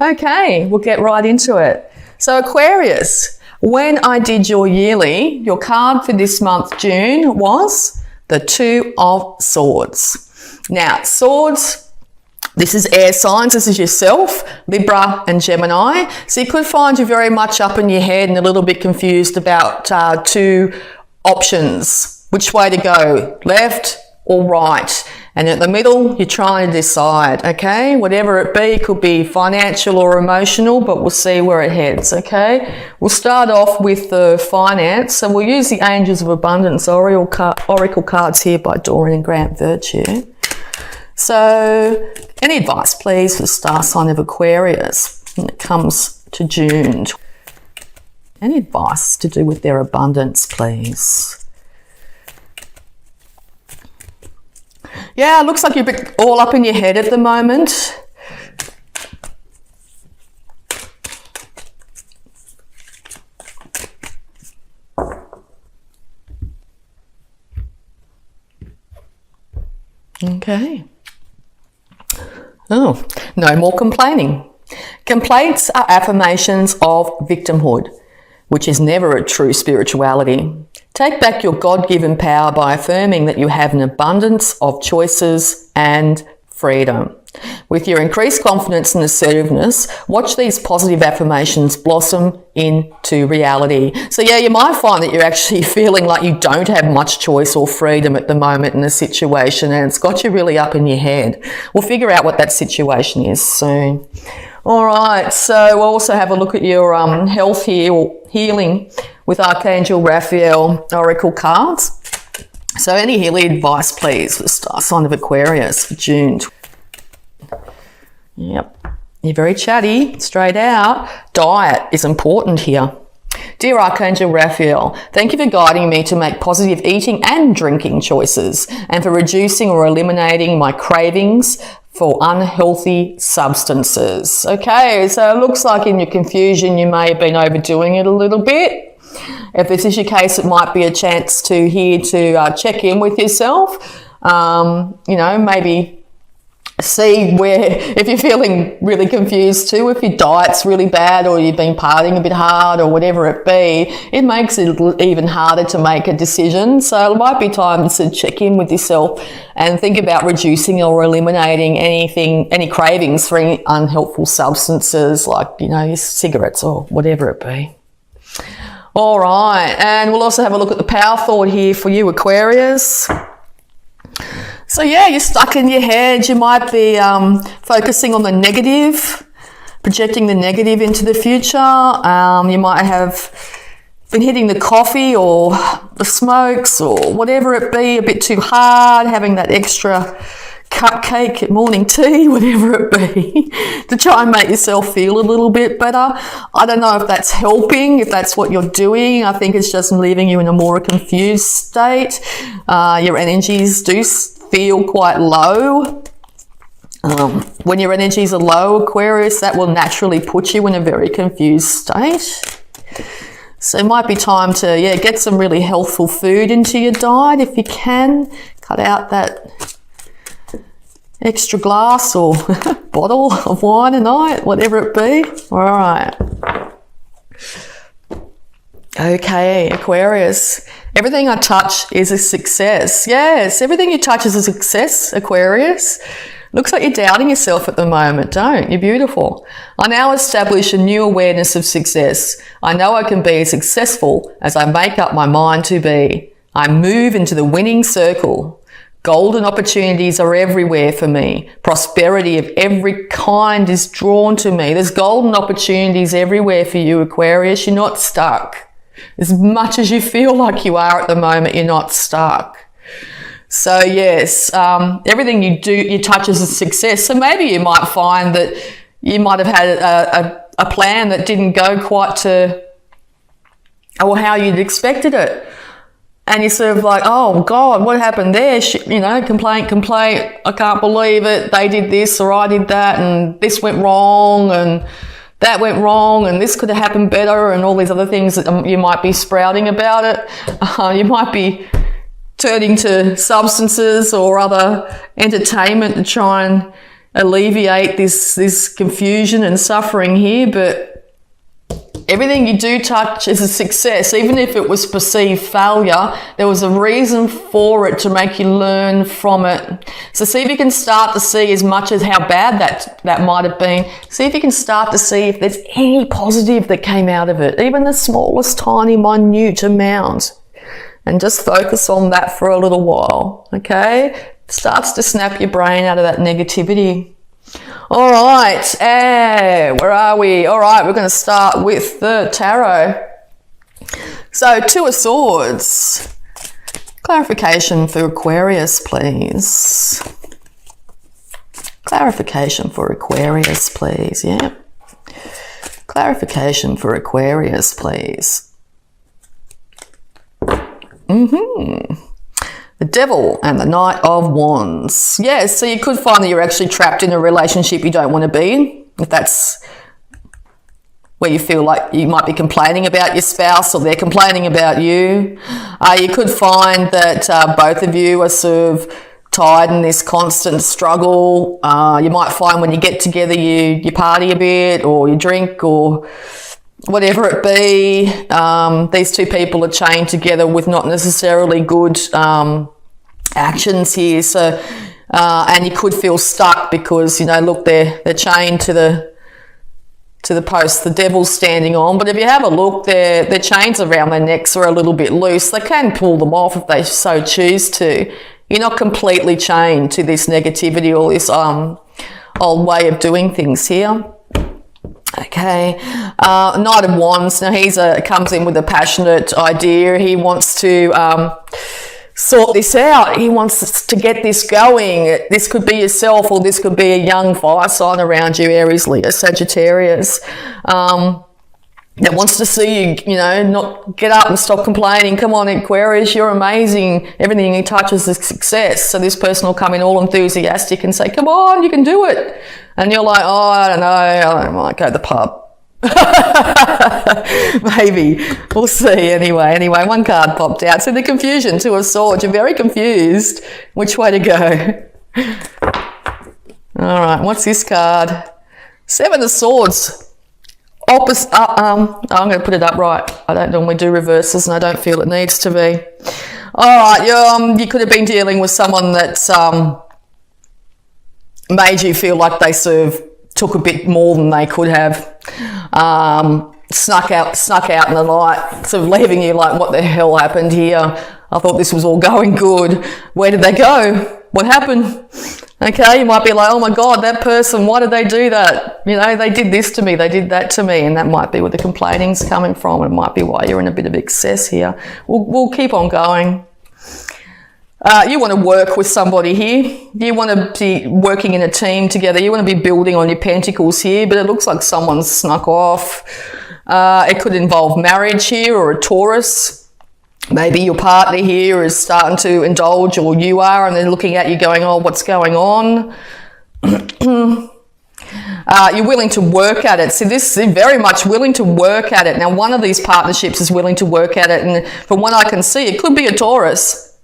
Okay, we'll get right into it. So Aquarius, when I did your yearly, your card for this month, June, was the Two of Swords. Now, swords, this is air signs. This is yourself, Libra and Gemini. So you could find you very much up in your head and a little bit confused about two options. Which way to go, left or right? And at the middle, you're trying to decide, okay? Whatever it be, it could be financial or emotional, but we'll see where it heads, okay? We'll start off with the finance. So we'll use the Angels of Abundance Oracle cards here by Dorian and Grant Virtue. So any advice, please, for the star sign of Aquarius when it comes to June? Any advice to do with their abundance, please? Yeah, it looks like you're a bit all up in your head at the moment. Okay. Oh, no more complaining. Complaints are affirmations of victimhood, which is never a true spirituality. Take back your God-given power by affirming that you have an abundance of choices and freedom. With your increased confidence and assertiveness, watch these positive affirmations blossom into reality. So yeah, you might find that you're actually feeling like you don't have much choice or freedom at the moment in a situation, and it's got you really up in your head. We'll figure out what that situation is soon. All right, so we'll also have a look at your health here, or healing, with Archangel Raphael Oracle cards. So any healing advice, please, for the star sign of Aquarius for June. Yep, you're very chatty, straight out. Diet is important here. Dear Archangel Raphael, thank you for guiding me to make positive eating and drinking choices, and for reducing or eliminating my cravings for unhealthy substances. Okay, so it looks like in your confusion you may have been overdoing it a little bit. If this is your case, it might be a chance to check in with yourself. Maybe see if you're feeling really confused too, if your diet's really bad or you've been partying a bit hard or whatever it be, it makes it even harder to make a decision. So it might be time to check in with yourself and think about reducing or eliminating any cravings for any unhelpful substances like, your cigarettes or whatever it be. All right, and we'll also have a look at the power thought here for you, Aquarius. So yeah, you're stuck in your head. You might be focusing on the negative, projecting the negative into the future. You might have been hitting the coffee or the smokes or whatever it be a bit too hard, having that extra cupcake at morning tea, whatever it be, to try and make yourself feel a little bit better. I don't know if that's helping, if that's what you're doing. I think it's just leaving you in a more confused state. Your energies do feel quite low. When your energies are low, Aquarius, that will naturally put you in a very confused state. So it might be time to, get some really healthful food into your diet if you can. Cut out that extra glass or bottle of wine a night, whatever it be. All right. Okay, Aquarius. Everything I touch is a success. Yes, everything you touch is a success, Aquarius. Looks like you're doubting yourself at the moment, don't? You're beautiful. I now establish a new awareness of success. I know I can be as successful as I make up my mind to be. I move into the winning circle. Golden opportunities are everywhere for me. Prosperity of every kind is drawn to me. There's golden opportunities everywhere for you, Aquarius. You're not stuck. As much as you feel like you are at the moment, you're not stuck. So yes, everything you touch is a success. So maybe you might find that you might have had a plan that didn't go quite to or how you'd expected it. And you're sort of like, oh God, what happened there? Complaint. I can't believe it. They did this or I did that and this went wrong and that went wrong and this could have happened better and all these other things that you might be sprouting about it. You might be turning to substances or other entertainment to try and alleviate this confusion and suffering here, but everything you do touch is a success. Even if it was perceived failure, there was a reason for it to make you learn from it. So see if you can start to see, as much as how bad that might have been, see if you can start to see if there's any positive that came out of it, even the smallest, tiny, minute amount. And just focus on that for a little while, okay? It starts to snap your brain out of that negativity. All right, where are we? All right, we're going to start with the tarot. So, Two of Swords. Clarification for Aquarius, please. Clarification for Aquarius, please, yeah. Clarification for Aquarius, please. The Devil and the Knight of Wands. Yeah, so you could find that you're actually trapped in a relationship you don't want to be in, if that's where you feel like you might be complaining about your spouse or they're complaining about you. You could find that both of you are sort of tied in this constant struggle. You might find when you get together you party a bit, or you drink, or whatever it be. These two people are chained together with not necessarily good actions here. So, and you could feel stuck because, you know, look, they're chained to the post the devil's standing on. But if you have a look, their chains around their necks are a little bit loose. They can pull them off if they so choose to. You're not completely chained to this negativity or this old way of doing things here. Okay, Knight of Wands. Now comes in with a passionate idea. He wants to sort this out. He wants to get this going. This could be yourself, or this could be a young fire sign around you, Aries, Leo, Sagittarius, that wants to see you, you know, not get up and stop complaining. Come on, Aquarius, you're amazing. Everything you touch is a success. So this person will come in all enthusiastic and say, come on, you can do it. And you're like, oh, I don't know, I might go to the pub. Maybe. We'll see. Anyway, one card popped out. So the confusion, Two of Swords. You're very confused which way to go. All right, what's this card? Seven of Swords. Opposite. I'm going to put it up right. I don't normally do reverses, and I don't feel it needs to be. All right, you could have been dealing with someone that's made you feel like they sort of took a bit more than they could have. Snuck out in the night, sort of leaving you like, what the hell happened here? I thought this was all going good. Where did they go? What happened? Okay, you might be like, oh my God, that person, why did they do that? You know, they did this to me, they did that to me, and that might be where the complaining's coming from. It might be why you're in a bit of excess here. We'll keep on going. You want to work with somebody here. You want to be working in a team together. You want to be building on your pentacles here, but it looks like someone's snuck off. It could involve marriage here, or a Taurus. Maybe your partner here is starting to indulge, or you are, and they're looking at you going, oh, what's going on? You're willing to work at it. See, this is very much willing to work at it. Now, one of these partnerships is willing to work at it, and from what I can see, it could be a Taurus.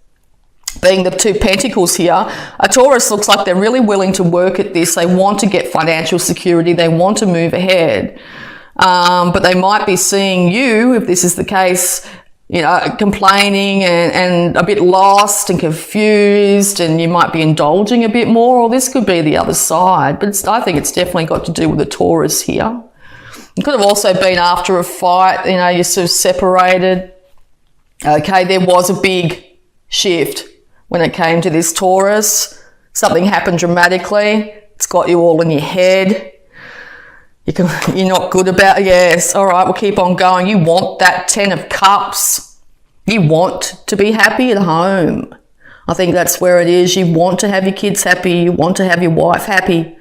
Being the two pentacles here, a Taurus looks like they're really willing to work at this. They want to get financial security. They want to move ahead. But they might be seeing you, if this is the case, you know, complaining and a bit lost and confused, and you might be indulging a bit more, or this could be the other side. But I think it's definitely got to do with the Taurus here. It could have also been after a fight, you know, you're sort of separated. Okay, there was a big shift when it came to this Taurus. Something happened dramatically. It's got you all in your head. You're not good about it. Yes, all right, we'll keep on going. You want that 10 of Cups. You want to be happy at home. I think that's where it is. You want to have your kids happy. You want to have your wife happy.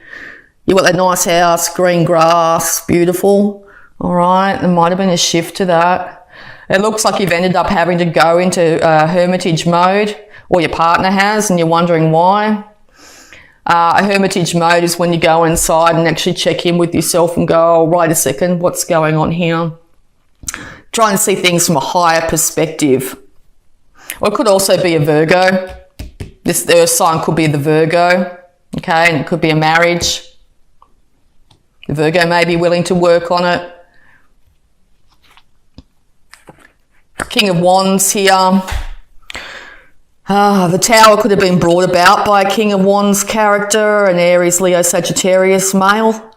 You want that nice house, green grass, beautiful. All right, there might have been a shift to that. It looks like you've ended up having to go into hermitage mode, or your partner has, and you're wondering why. A hermitage mode is when you go inside and actually check in with yourself and go, oh, wait a second, what's going on here? Trying to see things from a higher perspective. Or it could also be a Virgo. This earth sign could be the Virgo. Okay, and it could be a marriage. The Virgo may be willing to work on it. King of Wands here. The Tower could have been brought about by a King of Wands character, an Aries, Leo, Sagittarius male.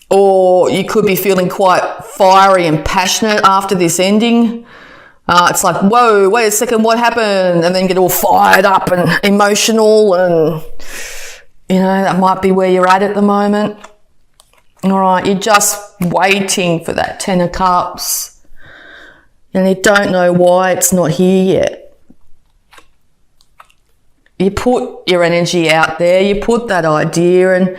Or you could be feeling quite fiery and passionate after this ending. It's like, whoa, wait a second, what happened? And then get all fired up and emotional, and, you know, that might be where you're at the moment. All right, you're just waiting for that Ten of Cups. And you don't know why it's not here yet. You put your energy out there, you put that idea, and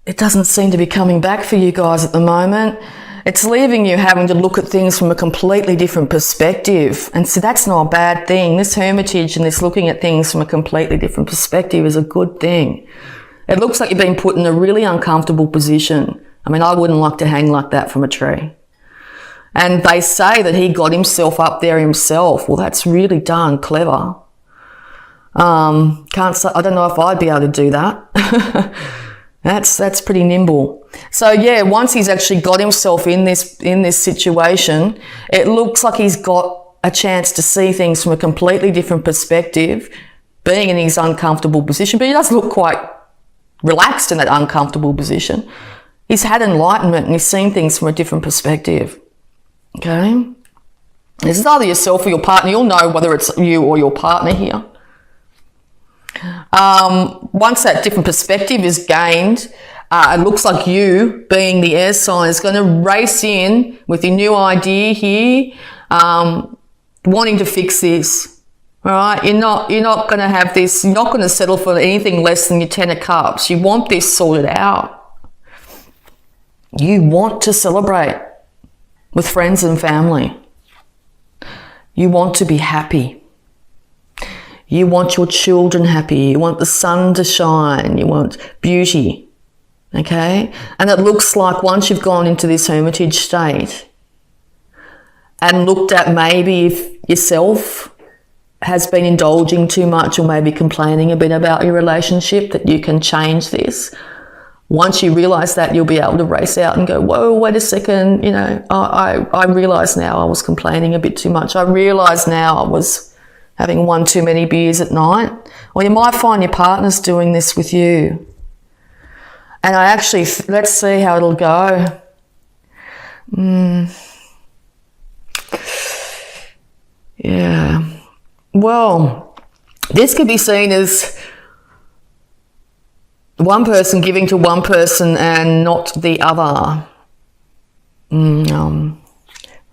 it doesn't seem to be coming back for you guys at the moment. It's leaving you having to look at things from a completely different perspective. And so that's not a bad thing. This hermitage and this looking at things from a completely different perspective is a good thing. It looks like you've been put in a really uncomfortable position. I mean, I wouldn't like to hang like that from a tree. And they say that he got himself up there himself. Well, that's really darn clever. Can't say, I don't know if I'd be able to do that. That's pretty nimble. So yeah, once he's actually got himself in this situation, it looks like he's got a chance to see things from a completely different perspective, being in his uncomfortable position. But he does look quite relaxed in that uncomfortable position. He's had enlightenment and he's seen things from a different perspective. Okay, this is either yourself or your partner. You'll know whether it's you or your partner here. Once that different perspective is gained, it looks like you, being the air sign, is going to race in with your new idea here, wanting to fix this. All right, you're not going to have this. You're not going to settle for anything less than your Ten of Cups. You want this sorted out. You want to celebrate with friends and family. You want to be happy. You want your children happy. You want the sun to shine. You want beauty. Okay? And it looks like once you've gone into this hermitage state and looked at maybe if yourself has been indulging too much or maybe complaining a bit about your relationship, that you can change this. Once you realise that, you'll be able to race out and go, whoa, wait a second, you know, I realise now I was complaining a bit too much. I realise now I was having one too many beers at night. Or you might find your partner's doing this with you. And let's see how it'll go. Yeah. Well, this could be seen as one person giving to one person and not the other.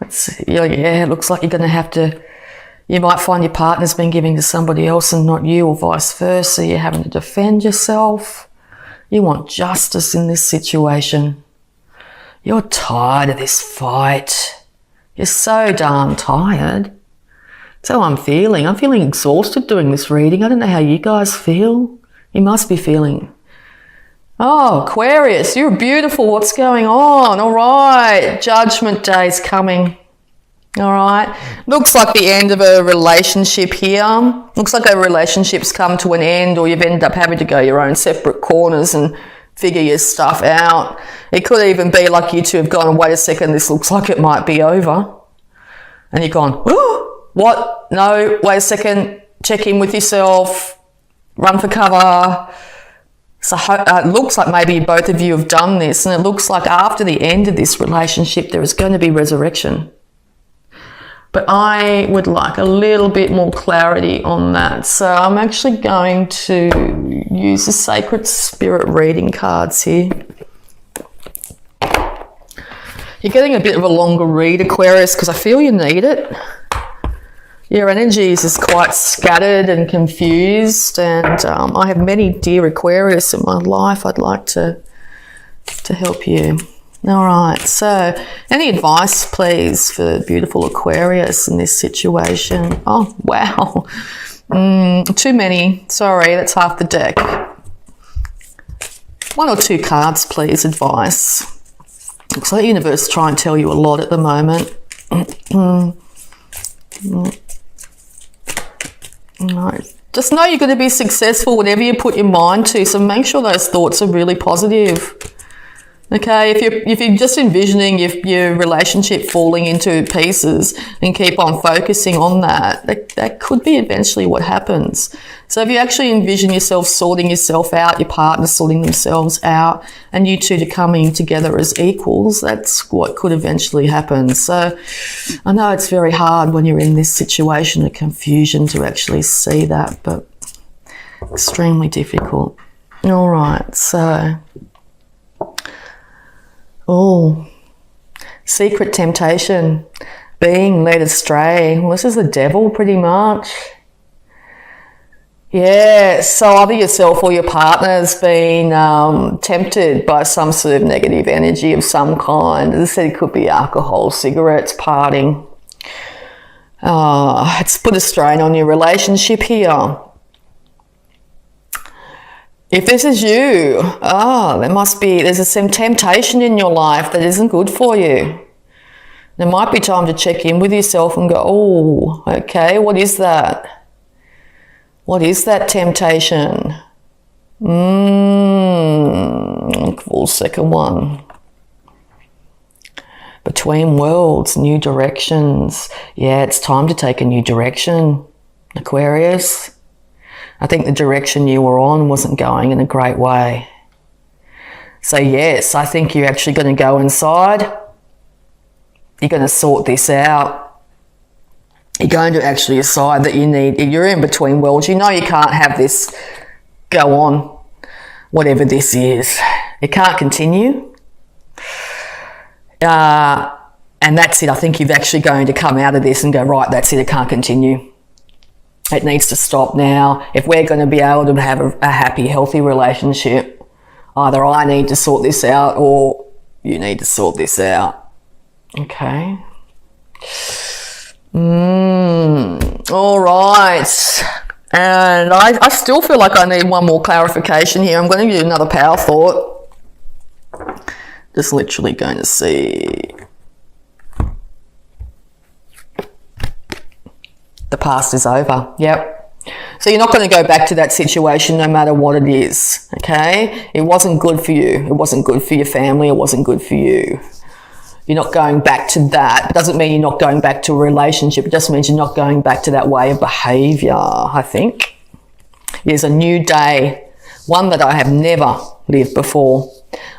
Let's see. Yeah, it looks like you're going to have to, you might find your partner's been giving to somebody else and not you, or vice versa. You're having to defend yourself. You want justice in this situation. You're tired of this fight. You're so darn tired. That's how I'm feeling. I'm feeling exhausted doing this reading. I don't know how you guys feel. You must be feeling. Oh, Aquarius, you're beautiful. What's going on? All right. Judgment Day's coming. All right. Looks like the end of a relationship here. Looks like a relationship's come to an end, or you've ended up having to go your own separate corners and figure your stuff out. It could even be like you two have gone, wait a second, this looks like it might be over. And you've gone, oh, what? No, wait a second. Check in with yourself. Run for cover. So it looks like maybe both of you have done this, and it looks like after the end of this relationship there is going to be resurrection. But I would like a little bit more clarity on that. So I'm actually going to use the Sacred Spirit reading cards here. You're getting a bit of a longer read, Aquarius, because I feel you need it. Your energies is quite scattered and confused, and I have many dear Aquarius in my life I'd like to help you. All right, so any advice, please, for beautiful Aquarius in this situation? Oh, wow. Too many. Sorry, that's half the deck. One or two cards, please, advice. Looks like the universe is trying to tell you a lot at the moment. No, it just know you're going to be successful whatever you put your mind to. So make sure those thoughts are really positive. Okay, if you're just envisioning your relationship falling into pieces and keep on focusing on that could be eventually what happens. So if you actually envision yourself sorting yourself out, your partner sorting themselves out, and you two are coming together as equals, that's what could eventually happen. So I know it's very hard when you're in this situation of confusion to actually see that, but extremely difficult. All right, so... Oh, secret temptation, being led astray. Well, this is the devil pretty much. Yeah, so either yourself or your partner's been tempted by some sort of negative energy of some kind. As I said, it could be alcohol, cigarettes, partying. It's put a strain on your relationship here. If this is you, there's some temptation in your life that isn't good for you. There might be time to check in with yourself and go, oh, okay, what is that? What is that temptation? Look for the second one. Between worlds, new directions. Yeah, it's time to take a new direction, Aquarius. I think the direction you were on wasn't going in a great way. So yes, I think you're actually going to go inside. You're going to sort this out. You're going to actually decide that you're in between worlds. You know you can't have this go on, whatever this is. It can't continue. And that's it. I think you're actually going to come out of this and go, right, that's it, it can't continue. It needs to stop now. If we're going to be able to have a happy, healthy relationship, either I need to sort this out or you need to sort this out. Okay. All right. And I still feel like I need one more clarification here. I'm going to do another power thought. Just literally going to see. The past is over. Yep. So you're not going to go back to that situation no matter what it is. Okay. It wasn't good for you. It wasn't good for your family. It wasn't good for you. You're not going back to that. It doesn't mean you're not going back to a relationship. It just means you're not going back to that way of behaviour, I think. There's a new day, one that I have never lived before.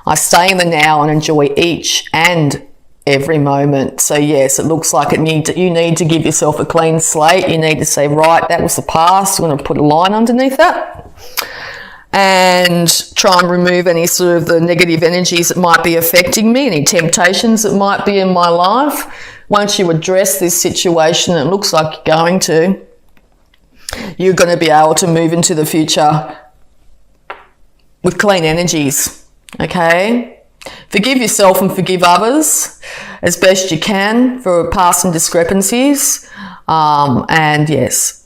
I stay in the now and enjoy each and every moment. So yes, it looks like you need to give yourself a clean slate. You need to say, right, that was the past. I'm going to put a line underneath that and try and remove any sort of the negative energies that might be affecting me, any temptations that might be in my life. Once you address this situation, it looks like you're going to, you're going to be able to move into the future with clean energies. Okay? Forgive yourself and forgive others as best you can for past and discrepancies. And yes,